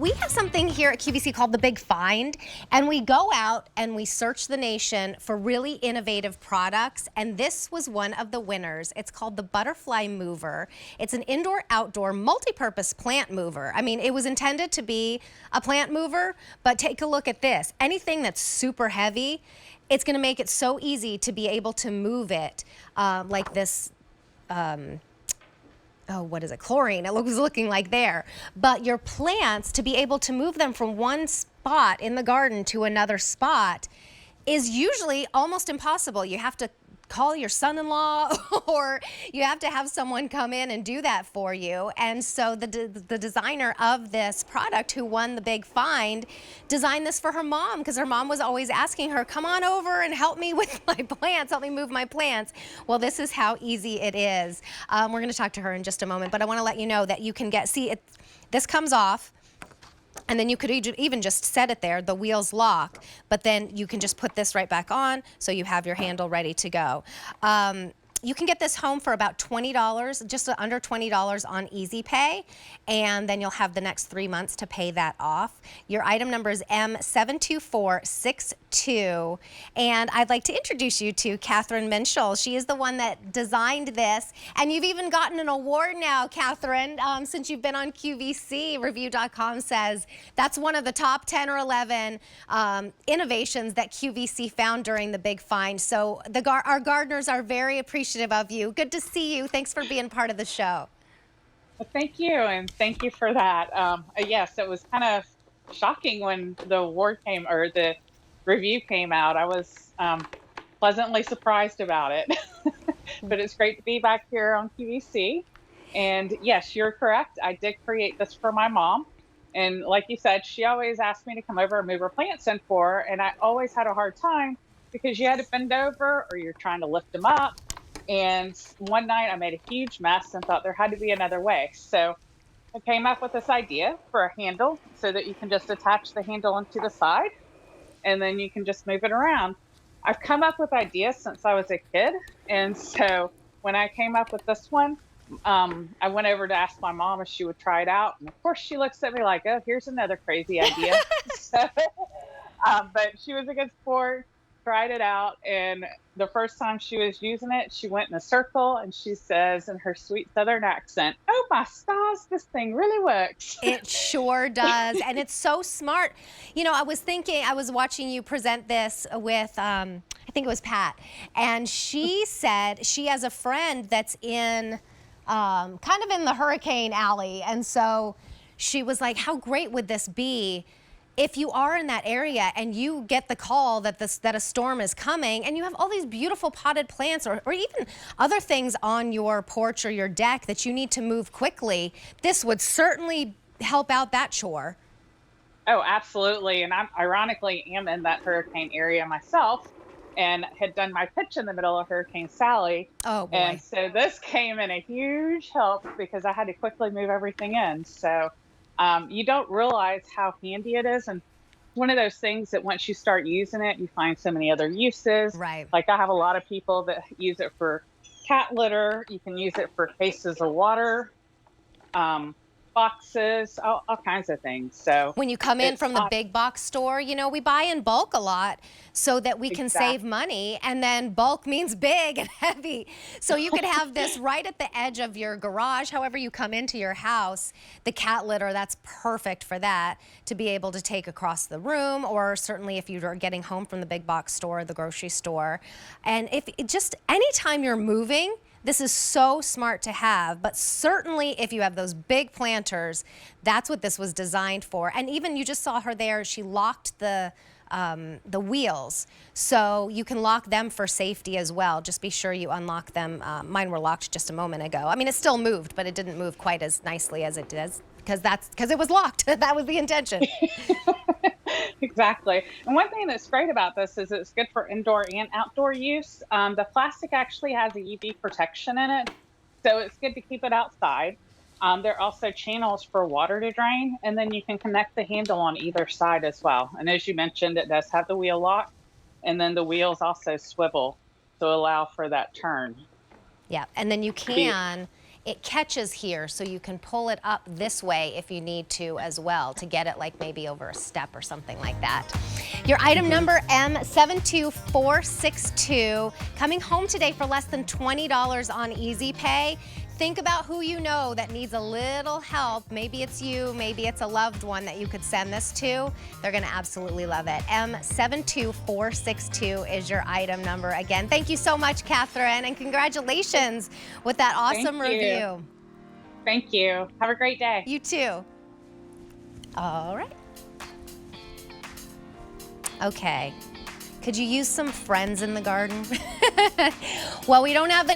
we have something here at QVC called the Big Find, and we go out and we search the nation for really innovative products, and this was one of the winners. It's called the Butterfly Mover. It's an indoor-outdoor multi-purpose plant mover. I mean, it was intended to be a plant mover, but take a look at this. Anything that's super heavy, it's going to make it so easy to be able to move it like this. Oh, what is it? Chlorine. It was looking like there. But your plants, to be able to move them from one spot in the garden to another spot is usually almost impossible. You have to call your son-in-law or you have to have someone come in and do that for you. And so the designer of this product, who won the Big Find, designed this for her mom because her mom was always asking her, come on over and help me with my plants, help me move my plants. Well, this is how easy it is. We're going to talk to her in just a moment, but I want to let you know that you can this comes off. And then you could even just set it there, the wheels lock, but then you can just put this right back on so you have your handle ready to go. You can get this home for about $20, just under $20 on Easy Pay, and then you'll have the next 3 months to pay that off. Your item number is M72462, and I'd like to introduce you to Catherine Minshall. She is the one that designed this, and you've even gotten an award now, Catherine, since you've been on QVC. Review.com says that's one of the top 10 or 11 innovations that QVC found during the Big Find. So our gardeners are very appreciative of you. Good to see you. Thanks for being part of the show. Well, thank you, and thank you for that. Yes, it was kind of shocking when the award came or the review came out. I was pleasantly surprised about it, but it's great to be back here on QVC. And yes, you're correct. I did create this for my mom. And like you said, she always asked me to come over and move her plants in for her. And I always had a hard time because you had to bend over or you're trying to lift them up. And one night I made a huge mess and thought there had to be another way. So I came up with this idea for a handle so that you can just attach the handle onto the side and then you can just move it around. I've come up with ideas since I was a kid. And so when I came up with this one, I went over to ask my mom if she would try it out. And of course she looks at me like, oh, here's another crazy idea. But she was a good sport. Tried it out, and the first time she was using it, she went in a circle and she says in her sweet southern accent, oh my stars, this thing really works. It sure does, and it's so smart. You know, I was watching you present this with I think it was Pat, and she said she has a friend that's in kind of in the hurricane alley, and so she was like, how great would this be if you are in that area and you get the call that a storm is coming and you have all these beautiful potted plants or even other things on your porch or your deck that you need to move quickly, this would certainly help out that chore. Oh, absolutely. And I ironically am in that hurricane area myself and had done my pitch in the middle of Hurricane Sally. Oh, boy. And so this came in a huge help because I had to quickly move everything in. So you don't realize how handy it is. And one of those things that once you start using it, you find so many other uses. Right. Like I have a lot of people that use it for cat litter. You can use it for cases of water, boxes, all kinds of things. So when you come in from the big box store, you know, we buy in bulk a lot so that we can save money, and then bulk means big and heavy. So you could have this right at the edge of your garage, however you come into your house. The cat litter, that's perfect for that, to be able to take across the room, or certainly if you're getting home from the big box store or the grocery store. And if just anytime you're moving, this is so smart to have, but certainly if you have those big planters, that's what this was designed for. And even you just saw her there, she locked the wheels, so you can lock them for safety as well. Just be sure you unlock them. Mine were locked just a moment ago. I mean, it still moved, but it didn't move quite as nicely as it does because it was locked. That was the intention. Exactly. And one thing that's great about this is it's good for indoor and outdoor use. The plastic actually has a UV protection in it, so it's good to keep it outside. There are also channels for water to drain, and then you can connect the handle on either side as well. And as you mentioned, it does have the wheel lock, and then the wheels also swivel to allow for that turn. Yeah, and then you can it catches here, so you can pull it up this way if you need to as well, to get it like maybe over a step or something like that. Your item number M72462, coming home today for less than $20 on Easy Pay. Think about who you know that needs a little help. Maybe it's you, maybe it's a loved one that you could send this to. They're gonna absolutely love it. M72462 is your item number. Again, thank you so much, Catherine, and congratulations with that awesome review. Thank you. Have a great day. You too. All right. Okay. Could you use some friends in the garden? Well, we don't have any.